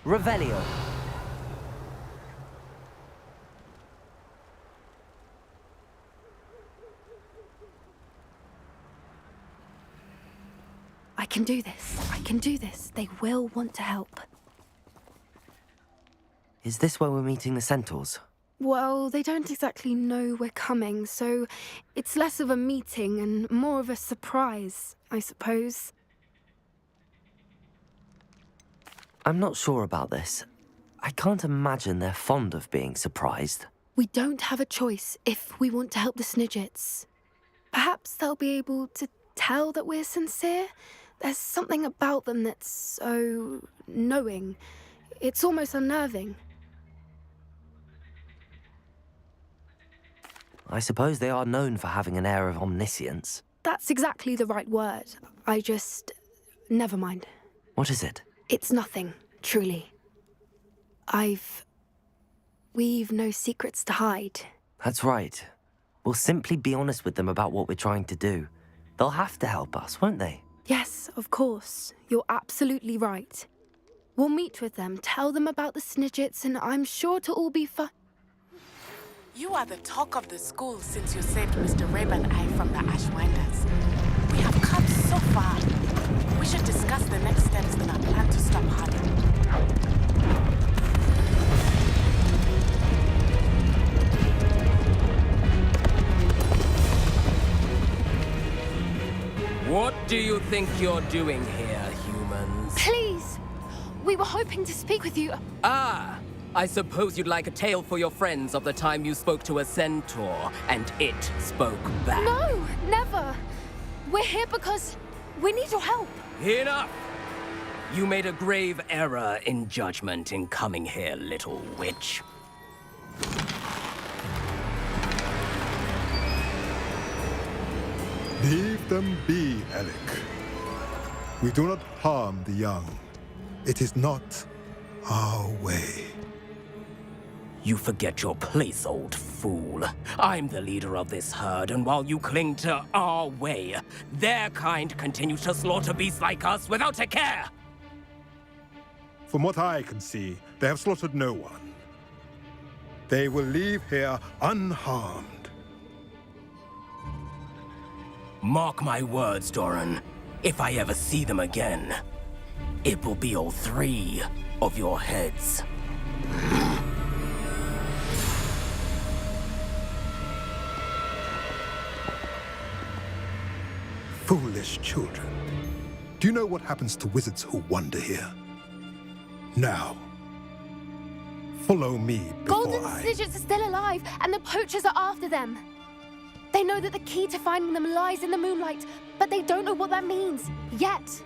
Revelio. I can do this. I can do this. They will want to help. Is this where we're meeting the centaurs? Well, they don't exactly know we're coming, so it's less of a meeting and more of a surprise, I suppose. I'm not sure about this. I can't imagine they're fond of being surprised. We don't have a choice if we want to help the Snidgets. Perhaps they'll be able to tell that we're sincere. There's something about them that's so knowing. It's almost unnerving. I suppose they are known for having an air of omniscience. That's exactly the right word. Never mind. What is it? It's nothing, truly. We've no secrets to hide. That's right. We'll simply be honest with them about what we're trying to do. They'll have to help us, won't they? Yes, of course. You're absolutely right. We'll meet with them, tell them about the Snidgets, and I'm sure to all be fine. You are the talk of the school since you saved Mr. Rabe and I from the Ashwinders. We have come so far. We should discuss the next steps in our plan to stop Hardy. What do you think you're doing here, humans? Please! We were hoping to speak with you. Ah! I suppose you'd like a tale for your friends of the time you spoke to a centaur, and it spoke back. No, never. We're here because we need your help. Enough! You made a grave error in judgment in coming here, little witch. Leave them be, Alec. We do not harm the young. It is not our way. You forget your place, old fool. I'm the leader of this herd, and while you cling to our way, their kind continues to slaughter beasts like us without a care! From what I can see, they have slaughtered no one. They will leave here unharmed. Mark my words, Doran. If I ever see them again, it will be all 3 of your heads. Foolish children. Do you know what happens to wizards who wander here? Now, follow me before Golden Snidgets are still alive, and the poachers are after them. They know that the key to finding them lies in the moonlight, but they don't know what that means, yet.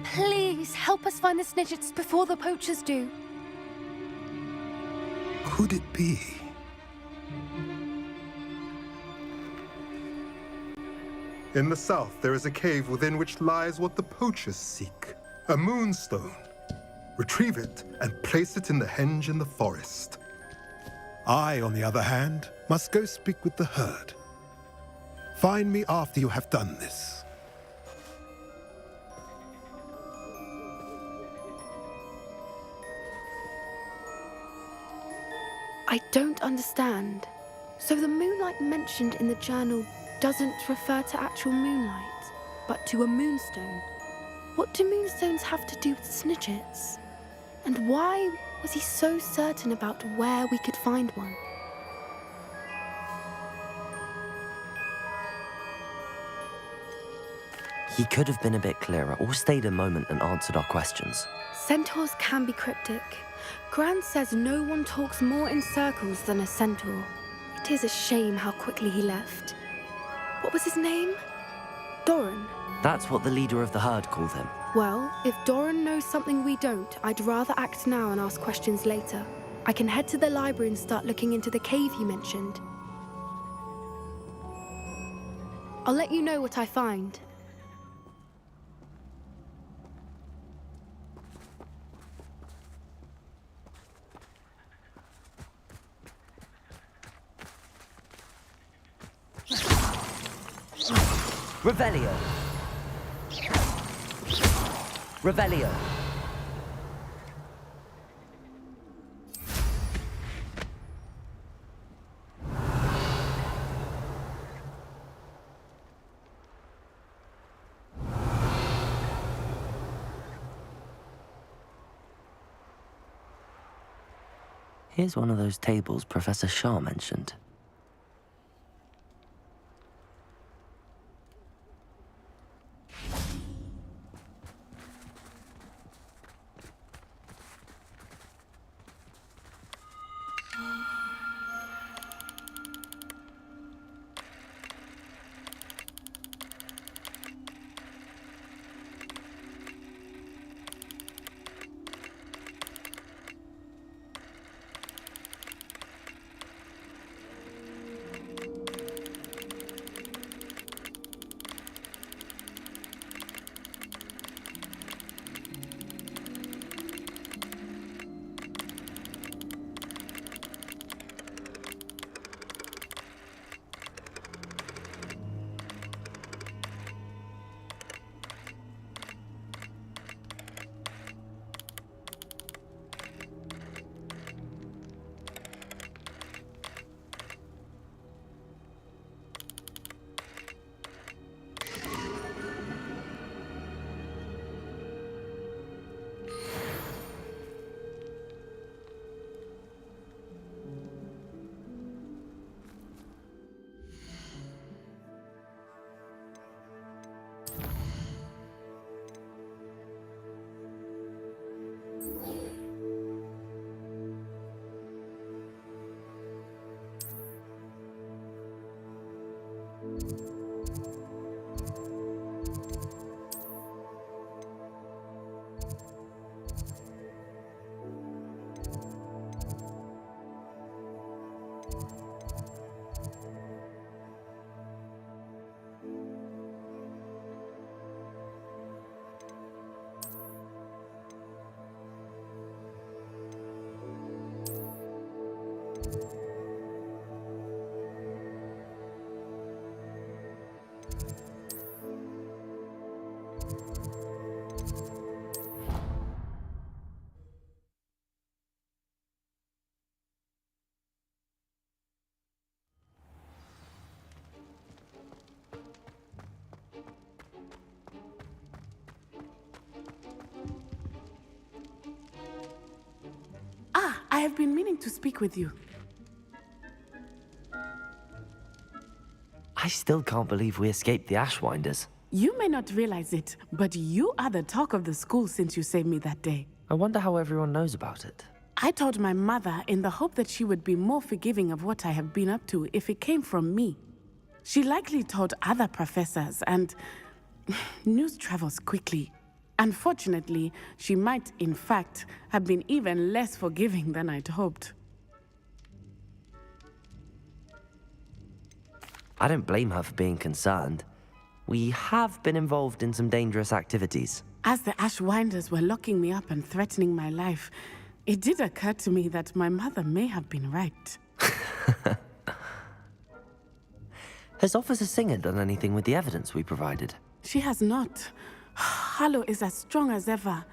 Please, help us find the Snidgets before the poachers do. Could it be? In the south, there is a cave within which lies what the poachers seek. A moonstone. Retrieve it and place it in the henge in the forest. I, on the other hand, must go speak with the herd. Find me after you have done this. I don't understand. So the moonlight mentioned in the journal doesn't refer to actual moonlight, but to a moonstone. What do moonstones have to do with Snidgets? And why was he so certain about where we could find one? He could have been a bit clearer, or stayed a moment and answered our questions. Centaurs can be cryptic. Gran says no one talks more in circles than a centaur. It is a shame how quickly he left. What was his name? Doran? That's what the leader of the herd called him. Well, if Doran knows something we don't, I'd rather act now and ask questions later. I can head to the library and start looking into the cave you mentioned. I'll let you know what I find. Revelio. Revelio. Here's one of those tables Professor Shah mentioned. I have been meaning to speak with you. I still can't believe we escaped the Ashwinders. You may not realize it, but you are the talk of the school since you saved me that day. I wonder how everyone knows about it. I told my mother in the hope that she would be more forgiving of what I have been up to if it came from me. She likely told other professors, and news travels quickly. Unfortunately, she might, in fact, have been even less forgiving than I'd hoped. I don't blame her for being concerned. We have been involved in some dangerous activities. As the Ashwinders were locking me up and threatening my life, it did occur to me that my mother may have been right. Has Officer Singer done anything with the evidence we provided? She has not. Harlow is as strong as ever.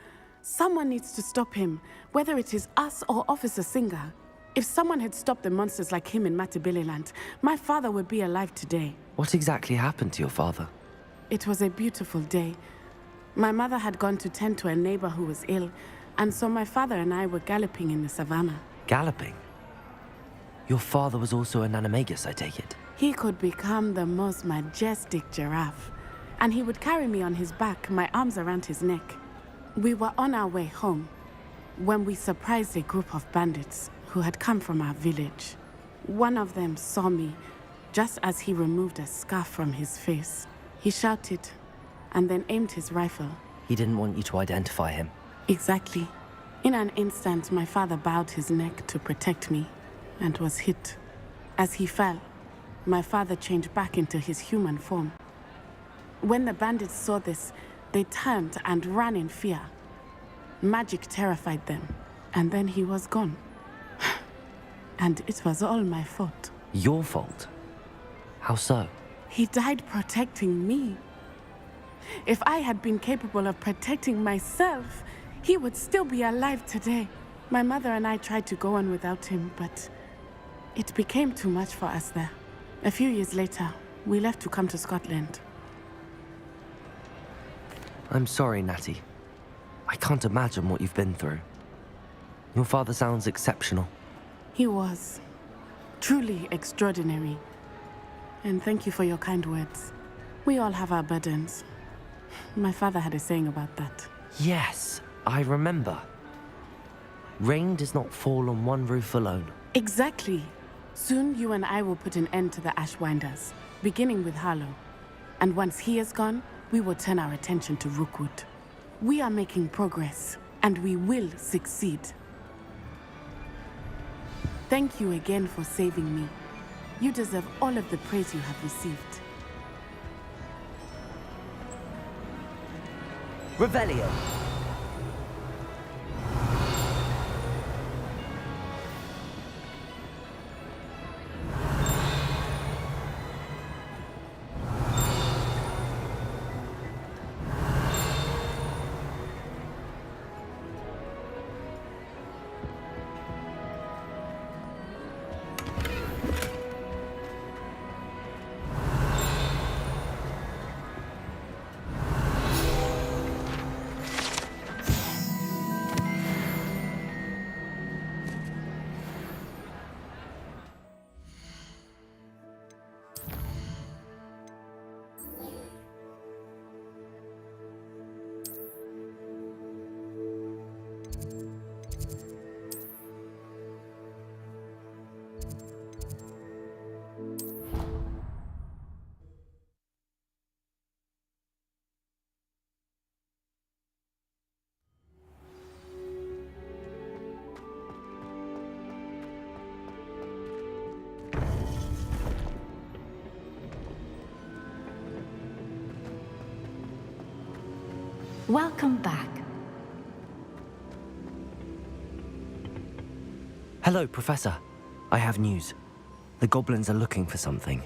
Someone needs to stop him, whether it is us or Officer Singer. If someone had stopped the monsters like him in Matabeleland, my father would be alive today. What exactly happened to your father? It was a beautiful day. My mother had gone to tend to a neighbor who was ill, and so my father and I were galloping in the savannah. Galloping? Your father was also an animagus, I take it? He could become the most majestic giraffe, and he would carry me on his back, my arms around his neck. We were on our way home when we surprised a group of bandits who had come from our village. One of them saw me just as he removed a scarf from his face. He shouted and then aimed his rifle. He didn't want you to identify him. Exactly. In an instant, my father bowed his neck to protect me and was hit. As he fell, my father changed back into his human form. When the bandits saw this, they turned and ran in fear. Magic terrified them, and then he was gone. And it was all my fault. Your fault? How so? He died protecting me. If I had been capable of protecting myself, he would still be alive today. My mother and I tried to go on without him, but it became too much for us there. A few years later, we left to come to Scotland. I'm sorry, Natty. I can't imagine what you've been through. Your father sounds exceptional. He was truly extraordinary. And thank you for your kind words. We all have our burdens. My father had a saying about that. Yes, I remember. Rain does not fall on one roof alone. Exactly. Soon you and I will put an end to the Ashwinders, beginning with Harlow. And once he is gone, we will turn our attention to Rookwood. We are making progress, and we will succeed. Thank you again for saving me. You deserve all of the praise you have received. Revelio. Welcome back. Hello, Professor. I have news. The goblins are looking for something.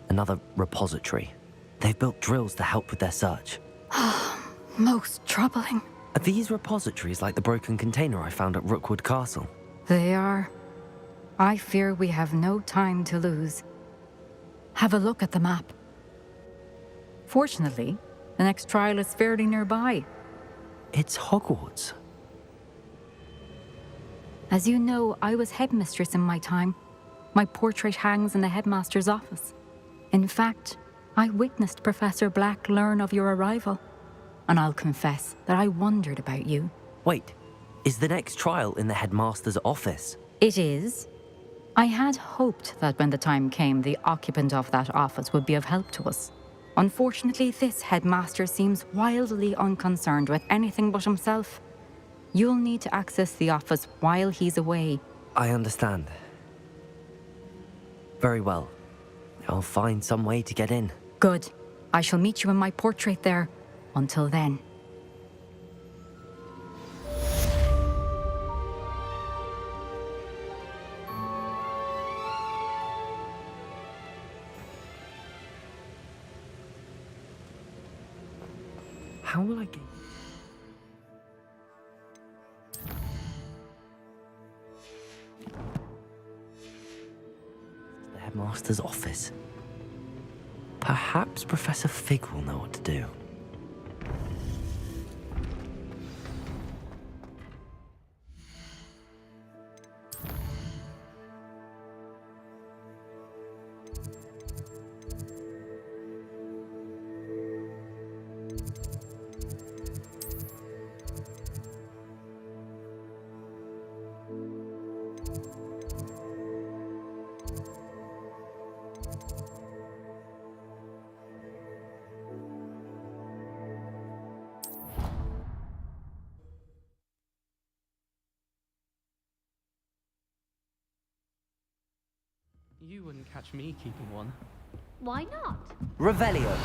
Another repository. They've built drills to help with their search. Most troubling. Are these repositories like the broken container I found at Rookwood Castle? They are. I fear we have no time to lose. Have a look at the map. Fortunately, the next trial is fairly nearby. It's Hogwarts. As you know, I was headmistress in my time. My portrait hangs in the headmaster's office. In fact, I witnessed Professor Black learn of your arrival. And I'll confess that I wondered about you. Wait, is the next trial in the headmaster's office? It is. I had hoped that when the time came, the occupant of that office would be of help to us. Unfortunately, this headmaster seems wildly unconcerned with anything but himself. You'll need to access the office while he's away. I understand. Very well. I'll find some way to get in. Good. I shall meet you in my portrait there. Until then. How will I get... The headmaster's office. Perhaps Professor Fig will know what to do. You wouldn't catch me keeping one. Why not? Revelio.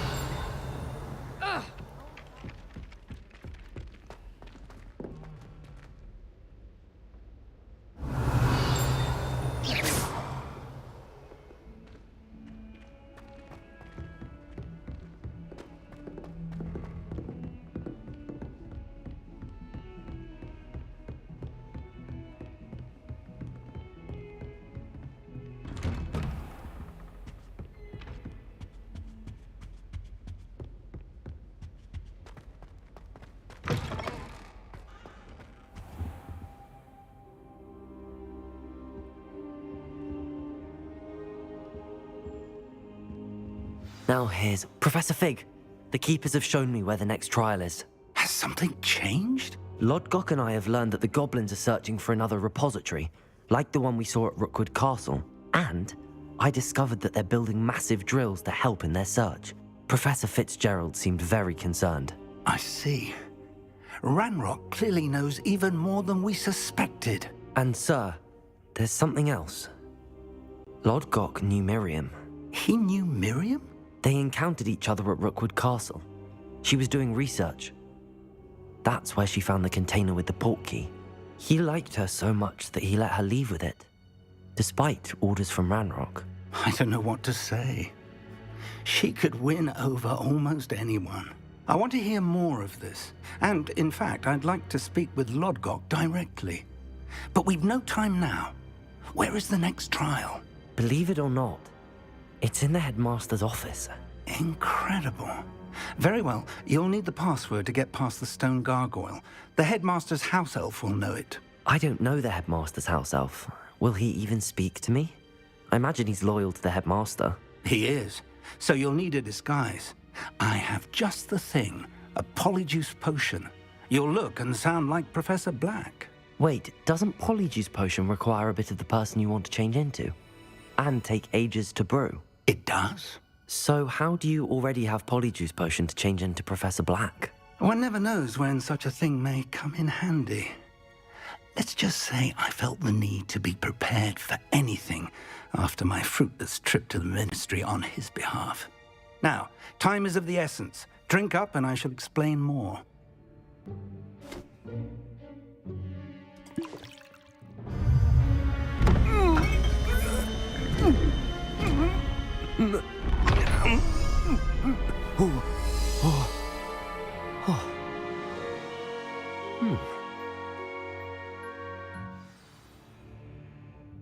Now here's Professor Fig. The keepers have shown me where the next trial is. Has something changed? Lodgok and I have learned that the goblins are searching for another repository, like the one we saw at Rookwood Castle. And I discovered that they're building massive drills to help in their search. Professor Fitzgerald seemed very concerned. I see. Ranrock clearly knows even more than we suspected. And sir, there's something else. Lodgok knew Miriam. He knew Miriam? They encountered each other at Rookwood Castle. She was doing research. That's where she found the container with the portkey. He liked her so much that he let her leave with it, despite orders from Ranrock. I don't know what to say. She could win over almost anyone. I want to hear more of this. And, in fact, I'd like to speak with Lodgok directly. But we've no time now. Where is the next trial? Believe it or not, it's in the headmaster's office. Incredible. Very well. You'll need the password to get past the stone gargoyle. The headmaster's house elf will know it. I don't know the headmaster's house elf. Will he even speak to me? I imagine he's loyal to the headmaster. He is. So you'll need a disguise. I have just the thing. A polyjuice potion. You'll look and sound like Professor Black. Wait, doesn't Polyjuice Potion require a bit of the person you want to change into? And take ages to brew? It does? So how do you already have Polyjuice Potion to change into Professor Black? One never knows when such a thing may come in handy. Let's just say I felt the need to be prepared for anything after my fruitless trip to the Ministry on his behalf. Now, time is of the essence. Drink up and I shall explain more.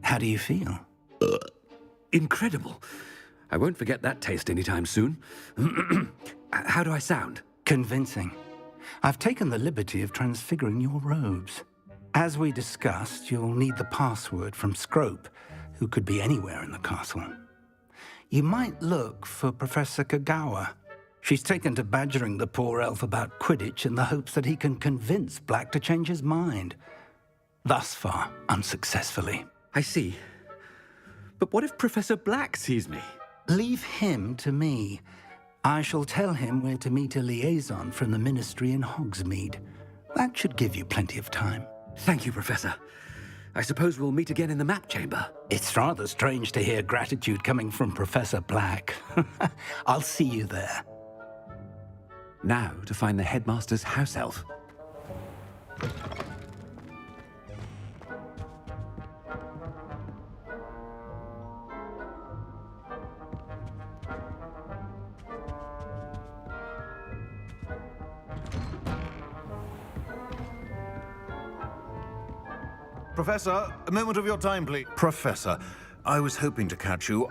How do you feel? Incredible. I won't forget that taste anytime soon. How do I sound? Convincing. I've taken the liberty of transfiguring your robes. As we discussed, you'll need the password from Scrope, who could be anywhere in the castle. You might look for Professor Kagawa. She's taken to badgering the poor elf about Quidditch in the hopes that he can convince Black to change his mind. Thus far, unsuccessfully. I see. But what if Professor Black sees me? Leave him to me. I shall tell him where to meet a liaison from the Ministry in Hogsmeade. That should give you plenty of time. Thank you, Professor. I suppose we'll meet again in the map chamber. It's rather strange to hear gratitude coming from Professor Black. I'll see you there. Now to find the headmaster's house elf. Professor, a moment of your time, please. Professor, I was hoping to catch you.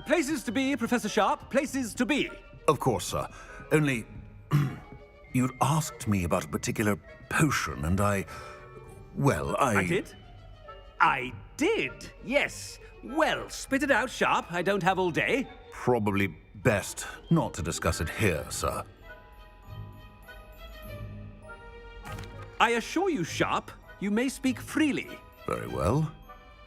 Places to be, Professor Sharp. Places to be. Of course, sir. Only, you'd asked me about a particular potion, and I did? I did, yes. Well, spit it out, Sharp. I don't have all day. Probably best not to discuss it here, sir. I assure you, Sharp, you may speak freely. Very well.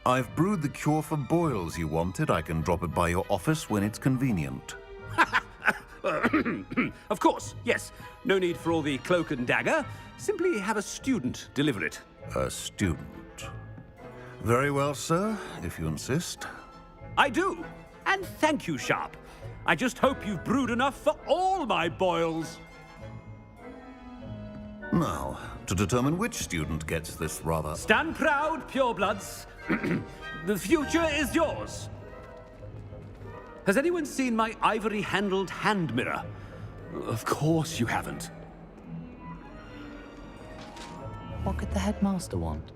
I've brewed the cure for boils you wanted. I can drop it by your office when it's convenient. Of course, yes. No need for all the cloak and dagger. Simply have a student deliver it. A student. Very well, sir, if you insist. I do. And thank you, Sharp. I just hope you've brewed enough for all my boils. Now, to determine which student gets this rather... Stand proud, purebloods. The future is yours. Has anyone seen my ivory-handled hand mirror? Of course you haven't. What could the headmaster want?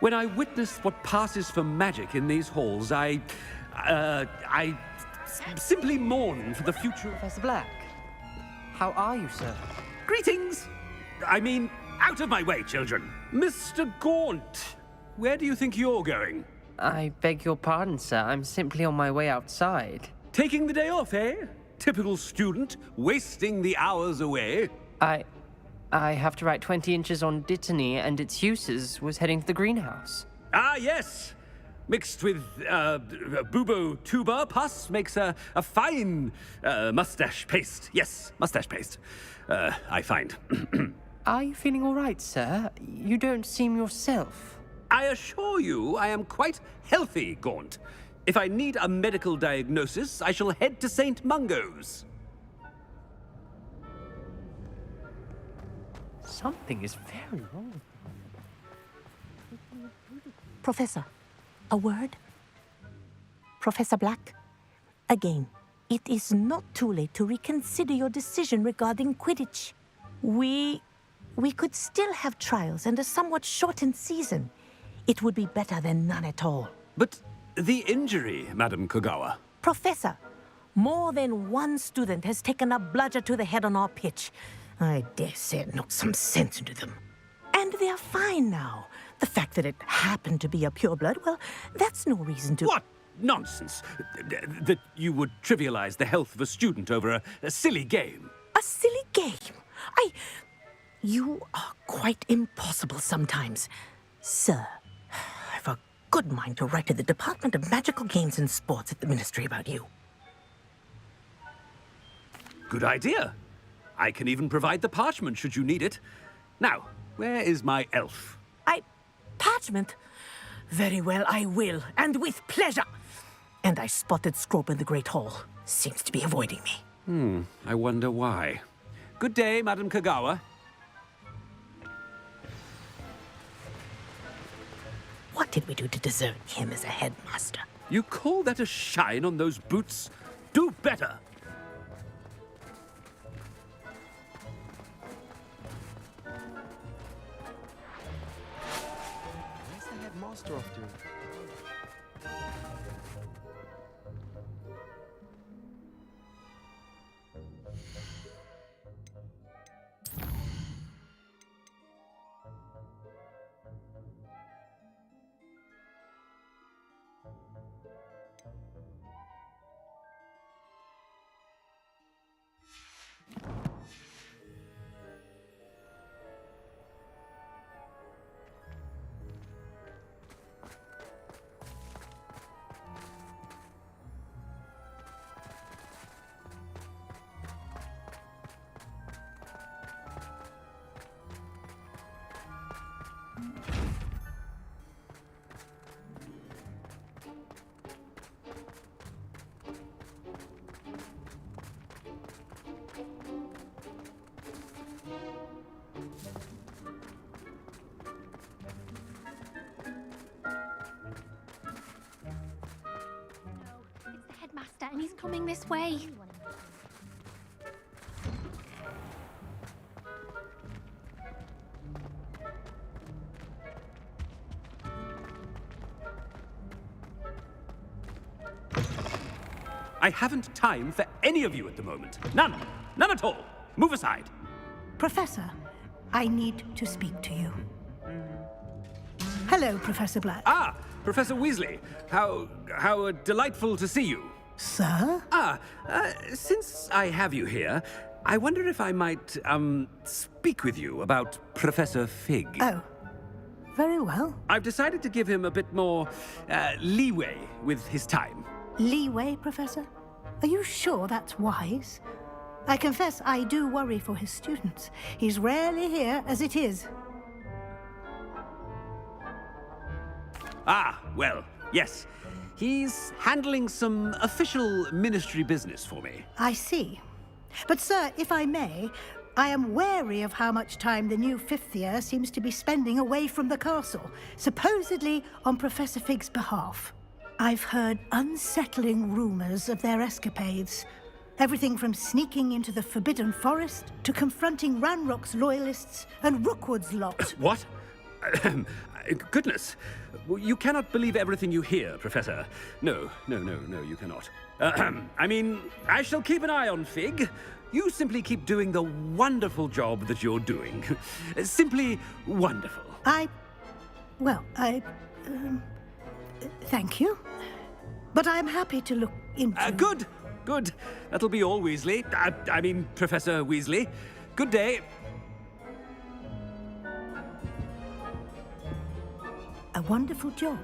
When I witness what passes for magic in these halls, I simply mourn for the future. Professor Black, how are you, sir? Greetings! I mean, out of my way, children. Mr. Gaunt, where do you think you're going? I beg your pardon, sir. I'm simply on my way outside. Taking the day off, eh? Typical student, wasting the hours away. I have to write 20 inches on Dittany and its uses was heading to the greenhouse. Ah, yes! Mixed with bubo tuber pus makes a fine mustache paste. Yes, mustache paste. I find. Are you feeling all right, sir? You don't seem yourself. I assure you I am quite healthy, Gaunt. If I need a medical diagnosis, I shall head to St. Mungo's. Something is very wrong. Professor, a word? Professor Black, again, it is not too late to reconsider your decision regarding Quidditch. We could still have trials and a somewhat shortened season. It would be better than none at all. But the injury, Madam Kogawa. Professor, more than one student has taken a bludger to the head on our pitch. I dare say it knocked some sense into them. And they are fine now. The fact that it happened to be a pureblood, well, that's no reason to... What nonsense! That you would trivialize the health of a student over a silly game. A silly game? You are quite impossible sometimes. Sir, I've a good mind to write to the Department of Magical Games and Sports at the Ministry about you. Good idea. I can even provide the parchment should you need it. Now, where is my elf? Parchment? Very well, I will, and with pleasure. And I spotted Scrope in the Great Hall. Seems to be avoiding me. I wonder why. Good day, Madam Kogawa. What did we do to deserve him as a headmaster? You call that a shine on those boots? Do better! Where's the headmaster off to? Headmaster, and he's coming this way. I haven't time for any of you at the moment. None. None at all. Move aside. Professor, I need to speak to you. Hello, Professor Black. Ah, Professor Weasley. How delightful to see you. Sir? Since I have you here, I wonder if I might, speak with you about Professor Fig. Oh, very well. I've decided to give him a bit more, leeway with his time. Leeway, Professor? Are you sure that's wise? I confess I do worry for his students. He's rarely here as it is. Ah, well, yes. He's handling some official ministry business for me. I see. But, sir, if I may, I am wary of how much time the new fifth year seems to be spending away from the castle, supposedly on Professor Fig's behalf. I've heard unsettling rumors of their escapades. Everything from sneaking into the Forbidden Forest to confronting Ranrock's loyalists and Rookwood's lot. What? Goodness. You cannot believe everything you hear, Professor. No, you cannot. I mean, I shall keep an eye on Fig. You simply keep doing the wonderful job that you're doing. Simply wonderful. Thank you. But I'm happy to look into... Good, good. That'll be all, Weasley. I mean, Professor Weasley. Good day. A wonderful job.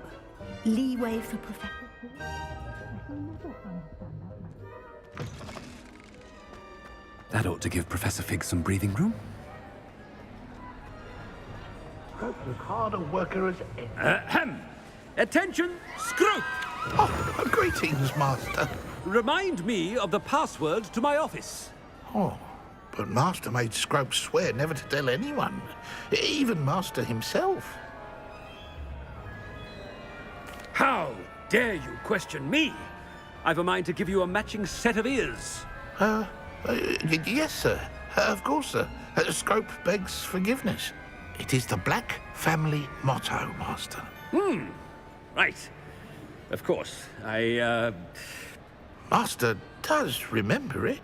Leeway for Professor... That ought to give Professor Fig some breathing room. Scrope's as hard a worker as any. Ahem. Attention, Scrope! Oh, greetings, Master. Remind me of the password to my office. Oh, but Master made Scrope swear never to tell anyone, even Master himself. How dare you question me? I've a mind to give you a matching set of ears. Yes, sir. Of course, sir. Scrope begs forgiveness. It is the Black family motto, Master. Right. Of course. Master does remember it.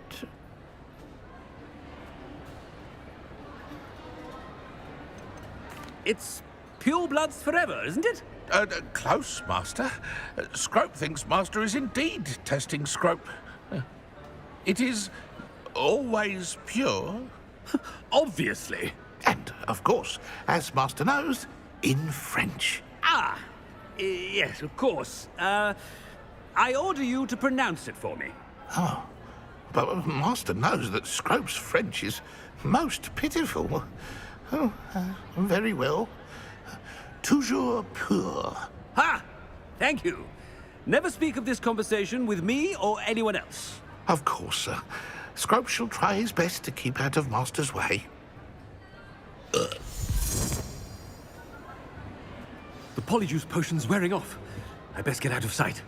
It's pure bloods forever, isn't it? Close, Master. Scrope thinks Master is indeed testing Scrope. It is always pure. Obviously. And, of course, as Master knows, in French. Yes, of course. I order you to pronounce it for me. Oh, but Master knows that Scrope's French is most pitiful. Oh, very well. Toujours pur. Ha! Thank you. Never speak of this conversation with me or anyone else. Of course, sir. Scrope shall try his best to keep out of Master's way. The polyjuice potion's wearing off. I best get out of sight.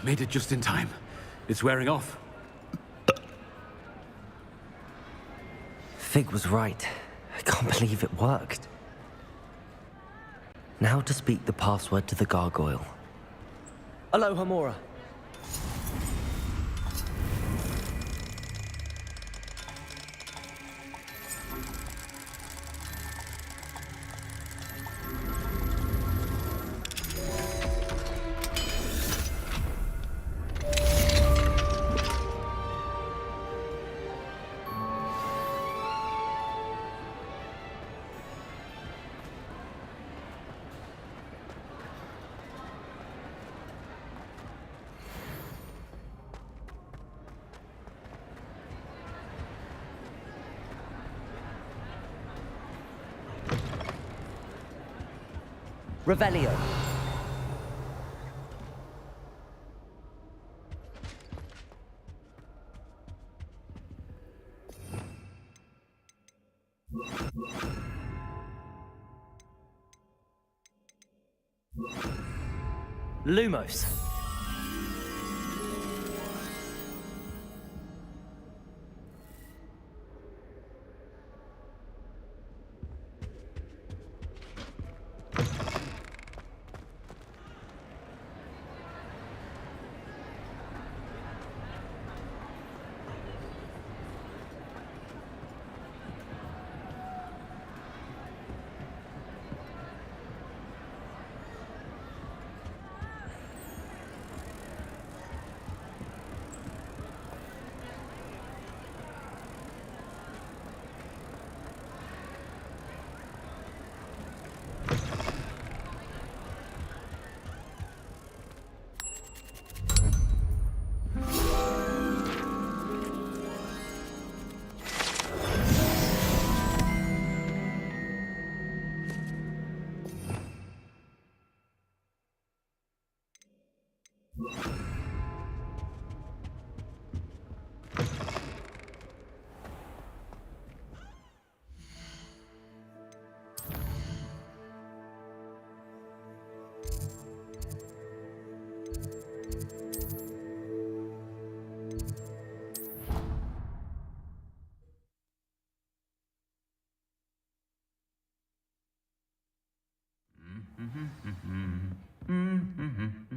Made it just in time. It's wearing off. Fig was right. I can't believe it worked. Now to speak the password to the gargoyle. Aloha Mora. Revelio. Lumos.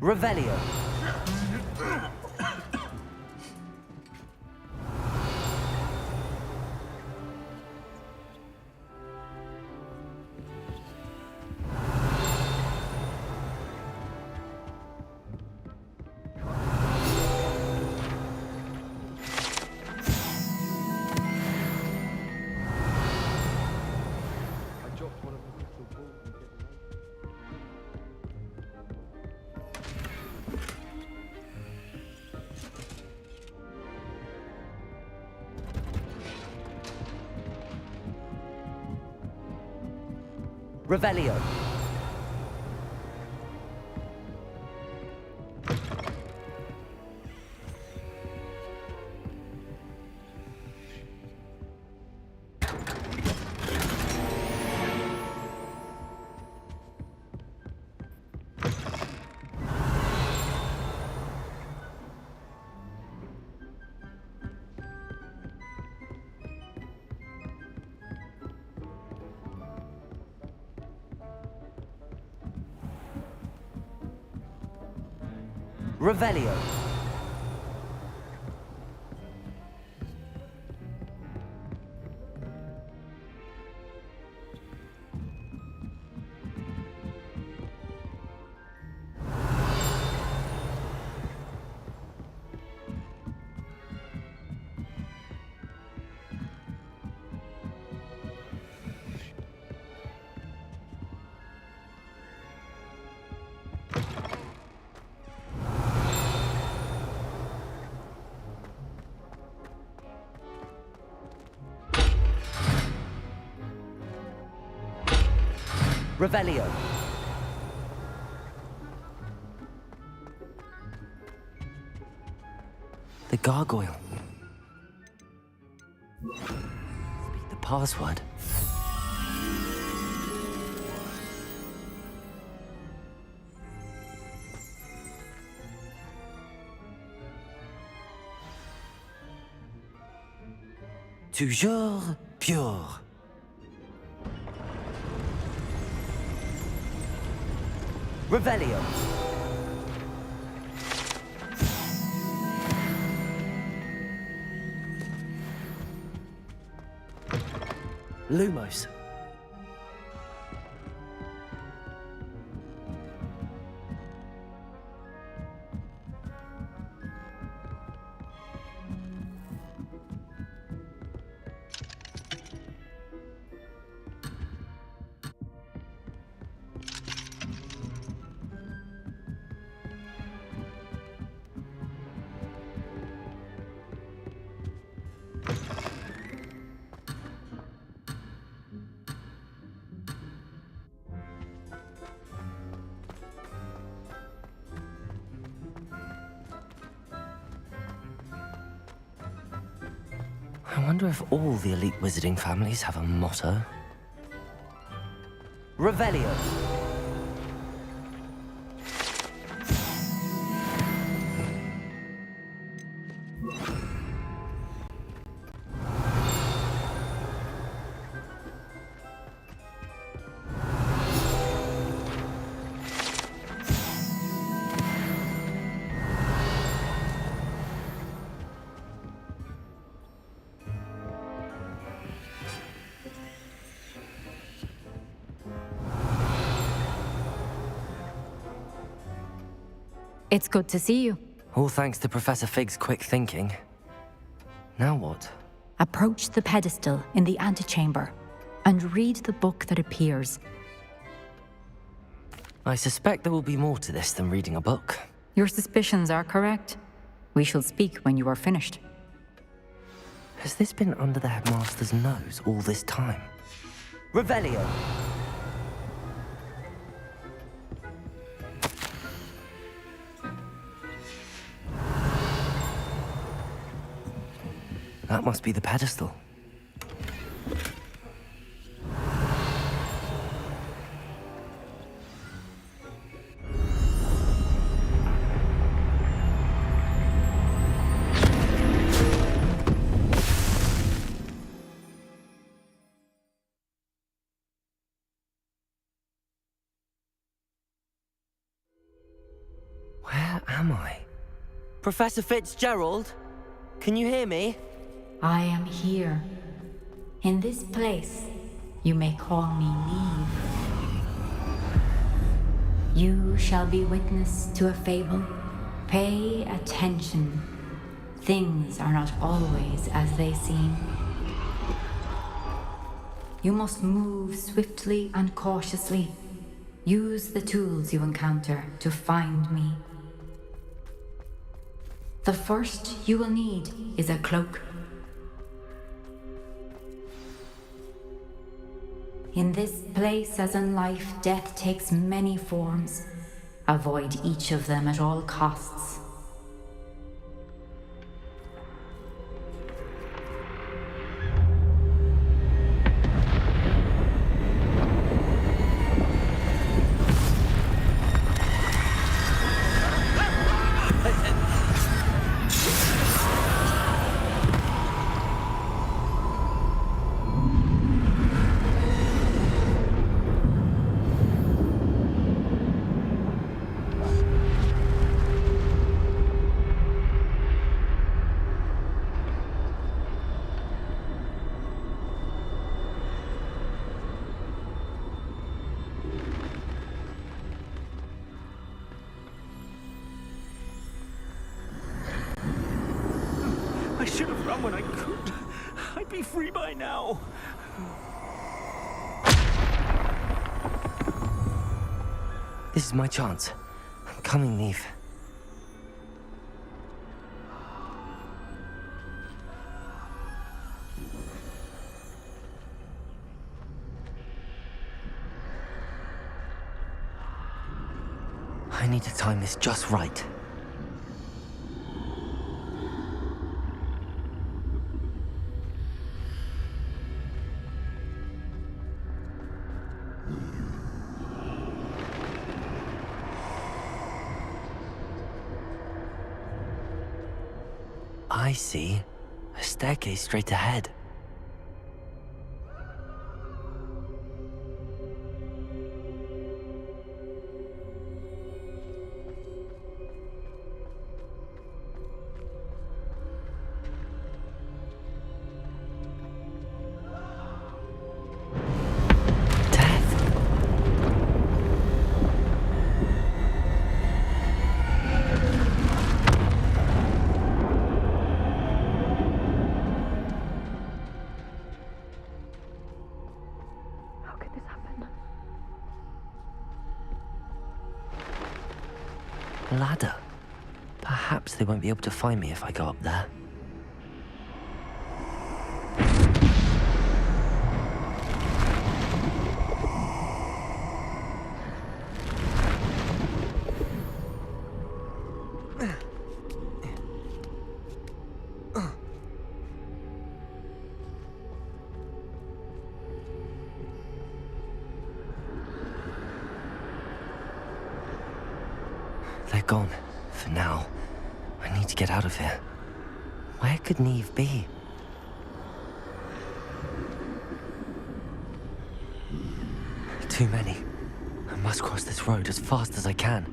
Revelio. Revelio. Revelio. Revelio. The gargoyle. Speak the password. Toujours pure. Revelio. Lumos. I wonder if all the elite wizarding families have a motto. Revelio. It's good to see you. All thanks to Professor Fig's quick thinking. Now what? Approach the pedestal in the antechamber and read the book that appears. I suspect there will be more to this than reading a book. Your suspicions are correct. We shall speak when you are finished. Has this been under the headmaster's nose all this time? Revelio. That must be the pedestal. am I? Professor Fitzgerald? Can you hear me? I am here. In this place, you may call me Neve. You shall be witness to a fable. Pay attention. Things are not always as they seem. You must move swiftly and cautiously. Use the tools you encounter to find me. The first you will need is a cloak. In this place, as in life, death takes many forms. Avoid each of them at all costs. I should have run when I could. I'd be free by now. This is my chance. I'm coming, Neve. I need to time this just right. I see. A staircase straight ahead. Ladder. Perhaps they won't be able to find me if I go up there. They're gone, for now. I need to get out of here. Where could Neve be? Too many. I must cross this road as fast as I can.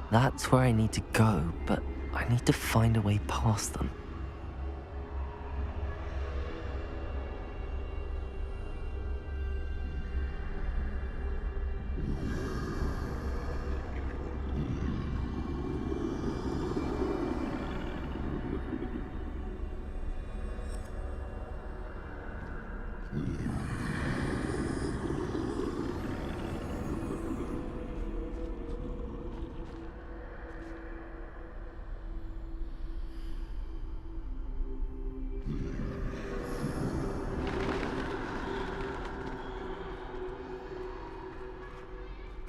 That's where I need to go, but I need to find a way past them.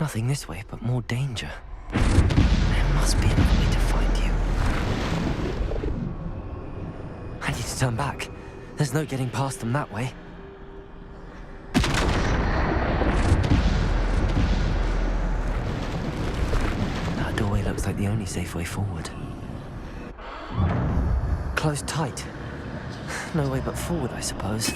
Nothing this way, but more danger. There must be another way to find you. I need to turn back. There's no getting past them that way. That doorway looks like the only safe way forward. closed tight. No way but forward, I suppose.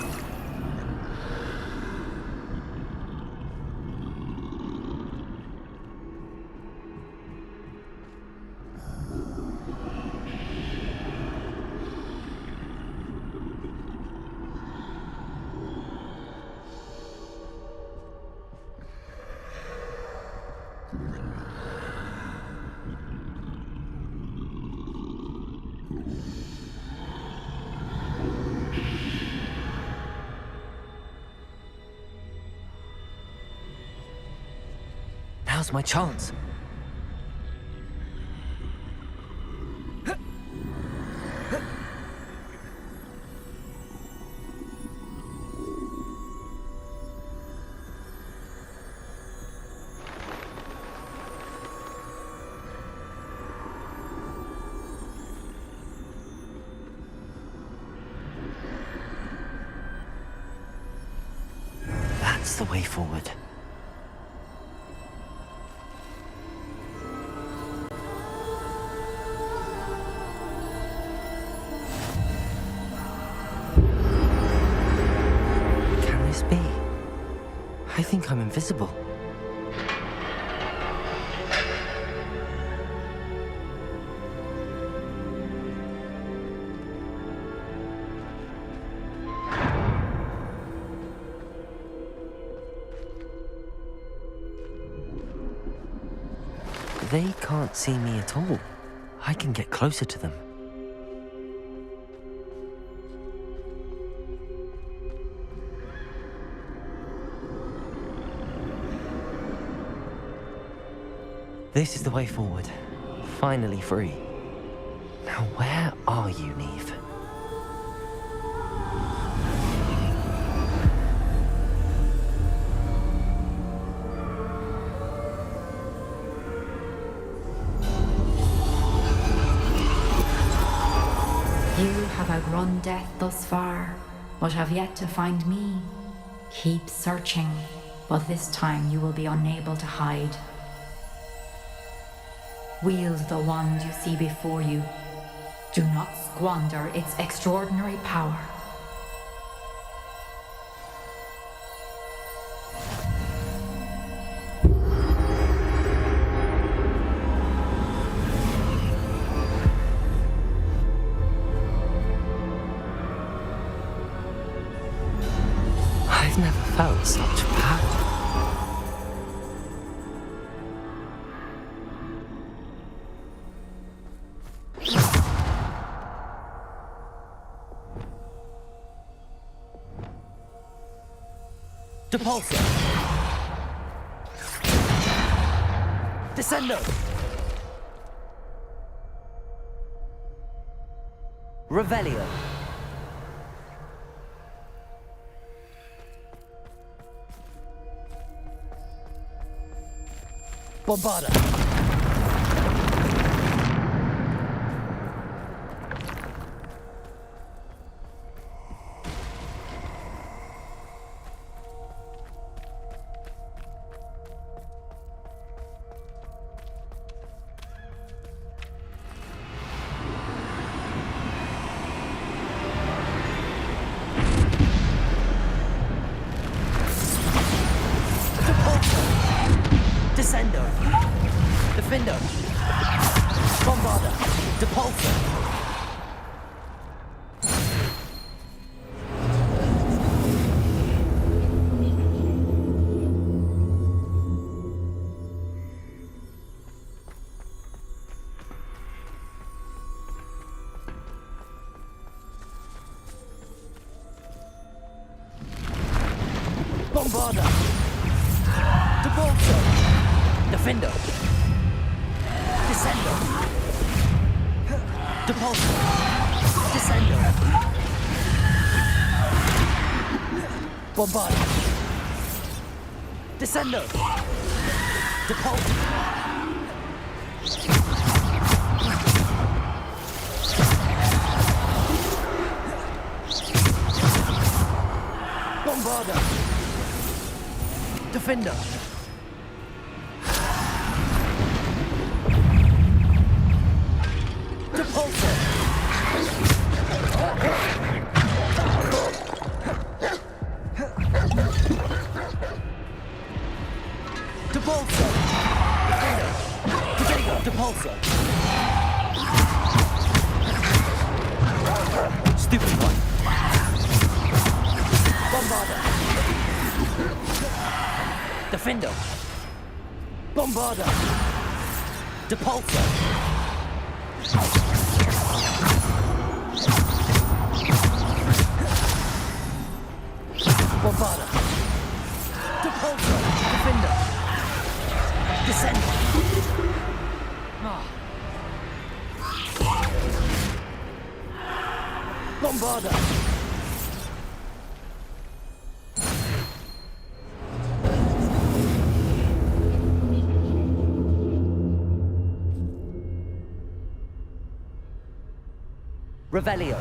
Now's my chance. That's the way forward. I think I'm invisible. They can't see me at all. I can get closer to them. This is the way forward. Finally free. Now where are you, Neve? You have outrun death thus far, but have yet to find me. Keep searching, but this time you will be unable to hide. Wield the wand you see before you. Do not squander its extraordinary power. I've never felt such power. Depulso! Descendo! Revelio! Bombarda! Descendo! Defendo! Bombarda! Depulso! Bombarda! Depulso! Defendo! Descendo! Depulso! Descendo! Bombarda! Descendo! Depulso! Bombarda! Defender! Depulso! Defender. Bombarder. Depulsor. Bombarder. Depulsor. Defender. Descender. Bombarder. Revelio.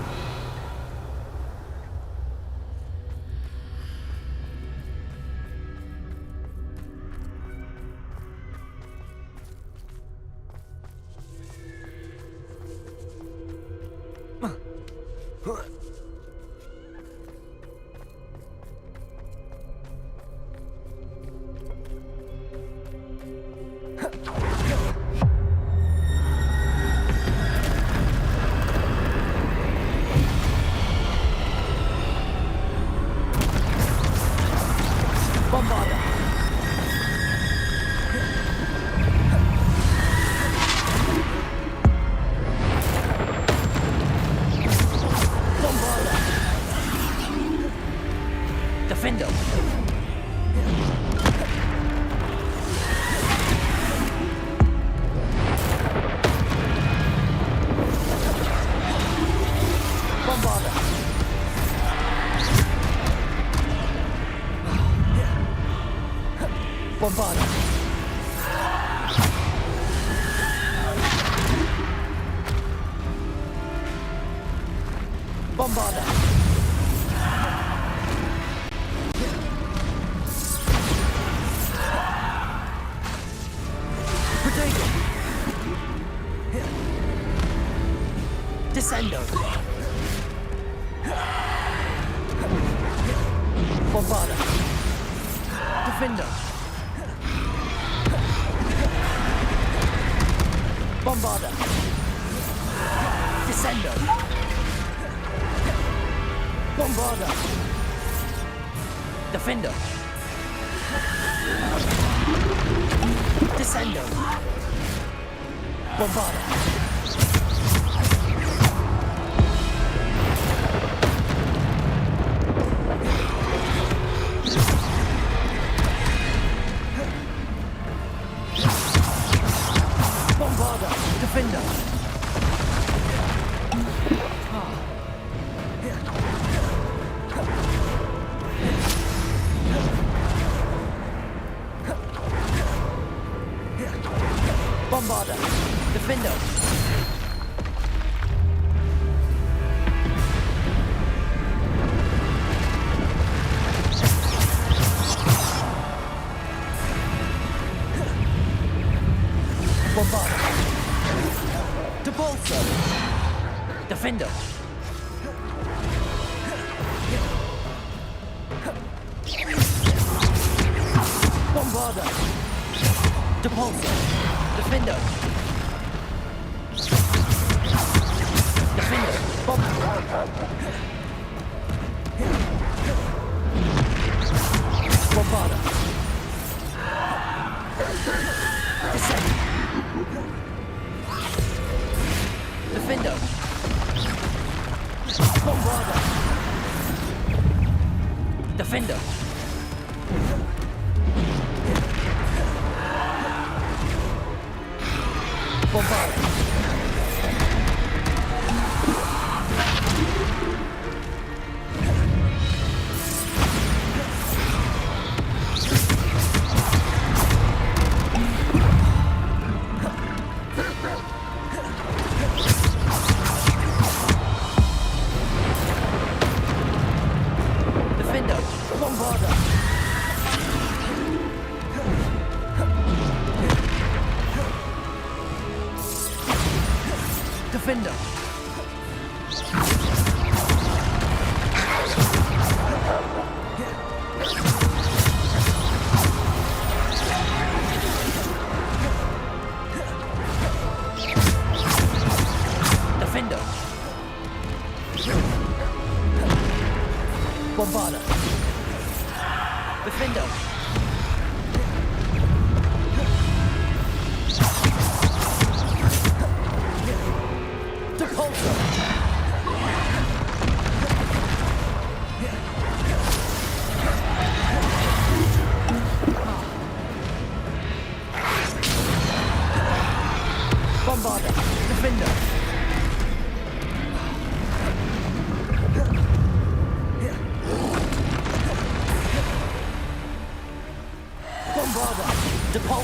Defender. Bombarder. Bombarder. Bombarder. Descendo. Bombarder. Defender. Bombarder. Descendo. Bombarder. Defender. Descendo. Bombarder. Bombarder. Defender. Bombarder. Defender. Bombarder. Depulsor. Defender. Bombarder. Depulsor. Defender. Defender. Bombarder. Descend. Defender. Bombarder. Defender. Bombarder. Defender. Bombarder. Defender. Defender. Bombarder. Defender.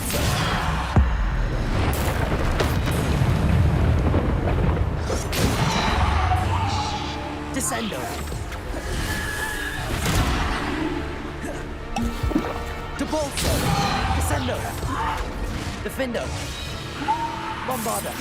balsa. Descendo. De balsa. Descendo. Defendo. Bombarda.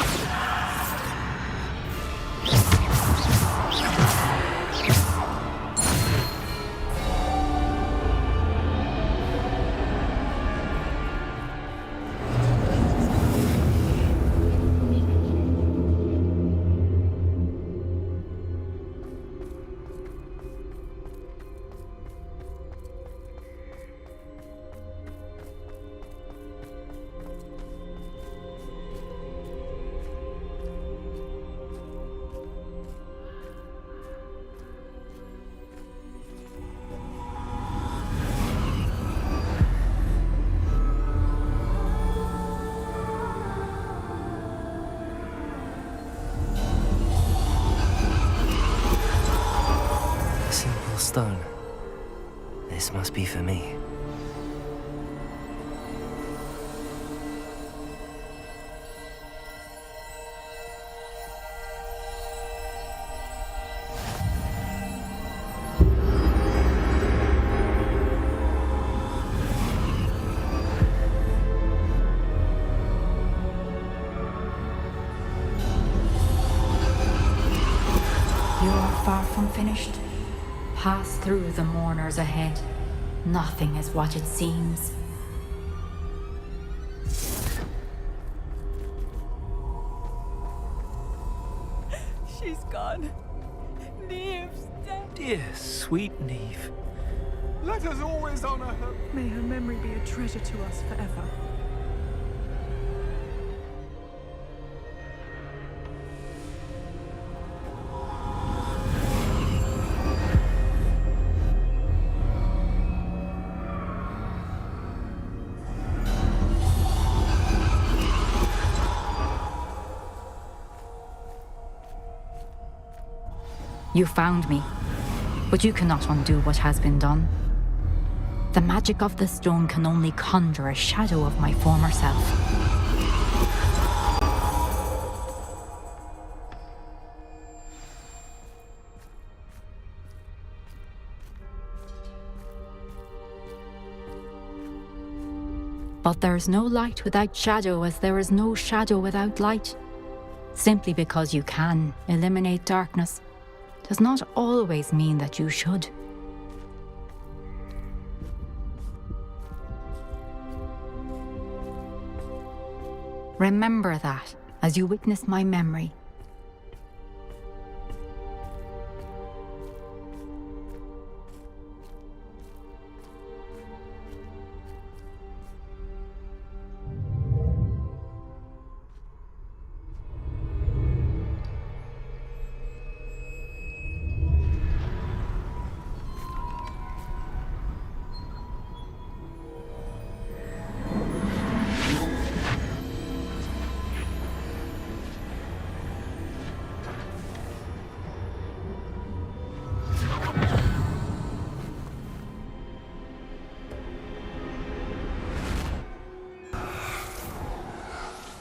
Stone. This must be for me. You are far from finished. Pass through the mourners ahead. Nothing is what it seems. She's gone. Neve's dead. Dear, sweet Neve. Let us always honor her. May her memory be a treasure to us forever. You found me, but you cannot undo what has been done. The magic of the stone can only conjure a shadow of my former self. But there is no light without shadow, as there is no shadow without light. Simply because you can eliminate darkness does not always mean that you should. Remember that as you witness my memory.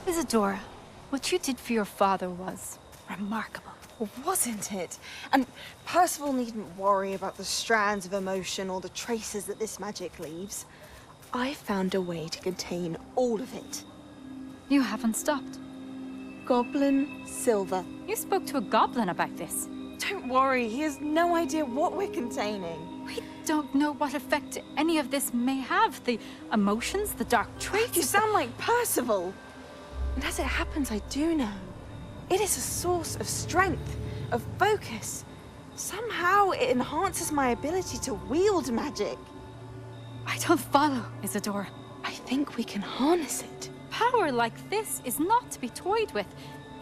Isadora, what you did for your father was remarkable. Well, wasn't it? And Percival needn't worry about the strands of emotion or the traces that this magic leaves. I found a way to contain all of it. You haven't stopped. Goblin Silver. You spoke to a goblin about this. Don't worry, he has no idea what we're containing. We don't know what effect any of this may have. The emotions, the dark traits. You sound like Percival. And as it happens, I do know. It is a source of strength, of focus. Somehow it enhances my ability to wield magic. I don't follow, Isadora. I think we can harness it. Power like this is not to be toyed with.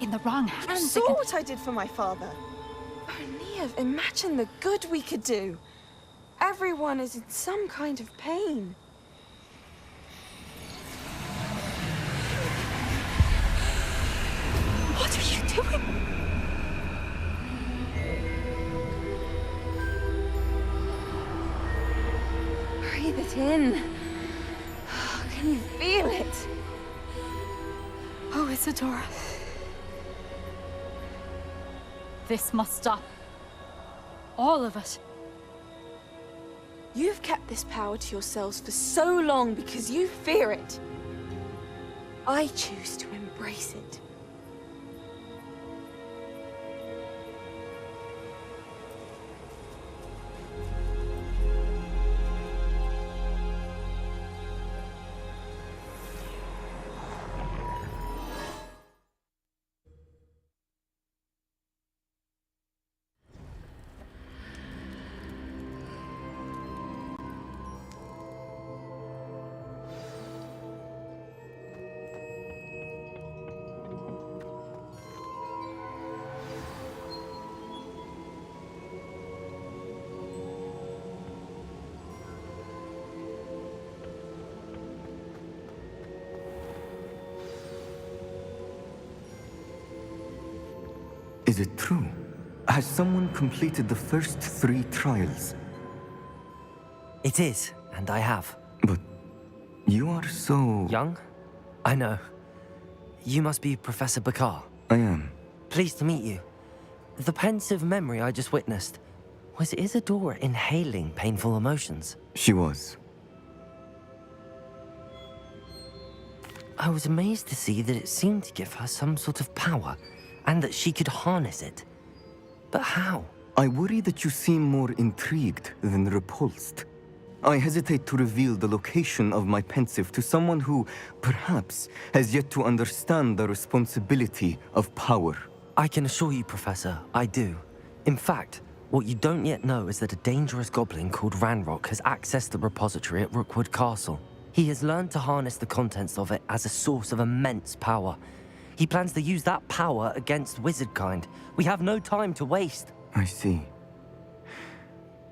In the wrong hands, You saw what I did for my father. Oh, Neve, imagine the good we could do. Everyone is in some kind of pain. What are you doing? Breathe it in. Can you feel it? Oh, Isadora. This must stop. All of it. You've kept this power to yourselves for so long because you fear it. I choose to embrace it. Is it true? Has someone completed the first 3 trials? It is, and I have. But you are so... Young? I know. You must be Professor Bakar. I am. Pleased to meet you. The pensive memory I just witnessed, was Isadora inhaling painful emotions? She was. I was amazed to see that it seemed to give her some sort of power, and that she could harness it. But how? I worry that you seem more intrigued than repulsed. I hesitate to reveal the location of my pensive to someone who, perhaps, has yet to understand the responsibility of power. I can assure you, Professor, I do. In fact, what you don't yet know is that a dangerous goblin called Ranrock has accessed the repository at Rookwood Castle. He has learned to harness the contents of it as a source of immense power. He plans to use that power against wizardkind. We have no time to waste. I see.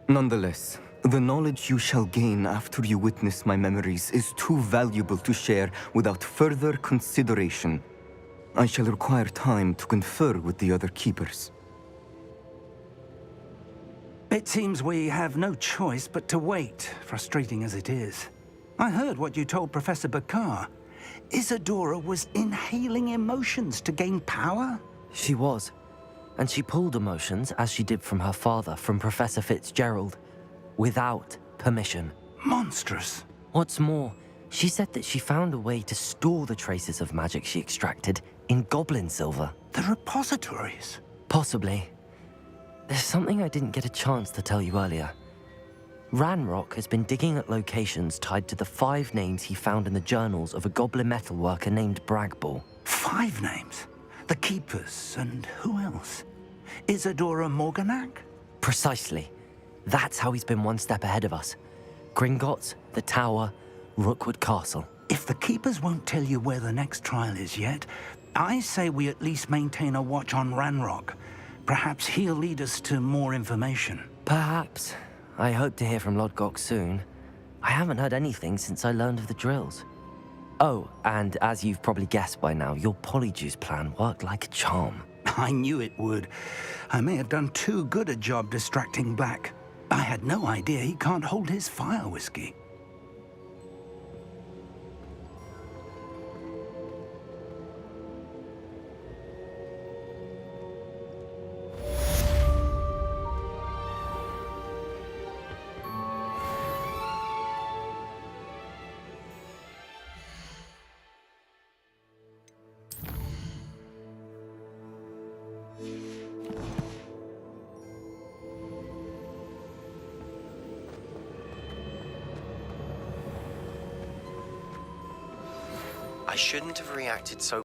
Nonetheless, the knowledge you shall gain after you witness my memories is too valuable to share without further consideration. I shall require time to confer with the other keepers. It seems we have no choice but to wait, frustrating as it is. I heard what you told Professor Bakar. Isadora was inhaling emotions to gain power? She was. And she pulled emotions, as she did from her father, from Professor Fitzgerald, without permission. Monstrous. What's more, she said that she found a way to store the traces of magic she extracted in goblin silver. The repositories? Possibly. There's something I didn't get a chance to tell you earlier. Ranrock has been digging at locations tied to the 5 names he found in the journals of a goblin metalworker named Bragball. 5 names? The Keepers, and who else? Isadora Morganac? Precisely. That's how he's been one step ahead of us. Gringotts, the Tower, Rookwood Castle. If the Keepers won't tell you where the next trial is yet, I say we at least maintain a watch on Ranrock. Perhaps he'll lead us to more information. Perhaps. I hope to hear from Lodgok soon. I haven't heard anything since I learned of the drills. Oh, and as you've probably guessed by now, your polyjuice plan worked like a charm. I knew it would. I may have done too good a job distracting Black. I had no idea he can't hold his fire whiskey. I shouldn't have reacted so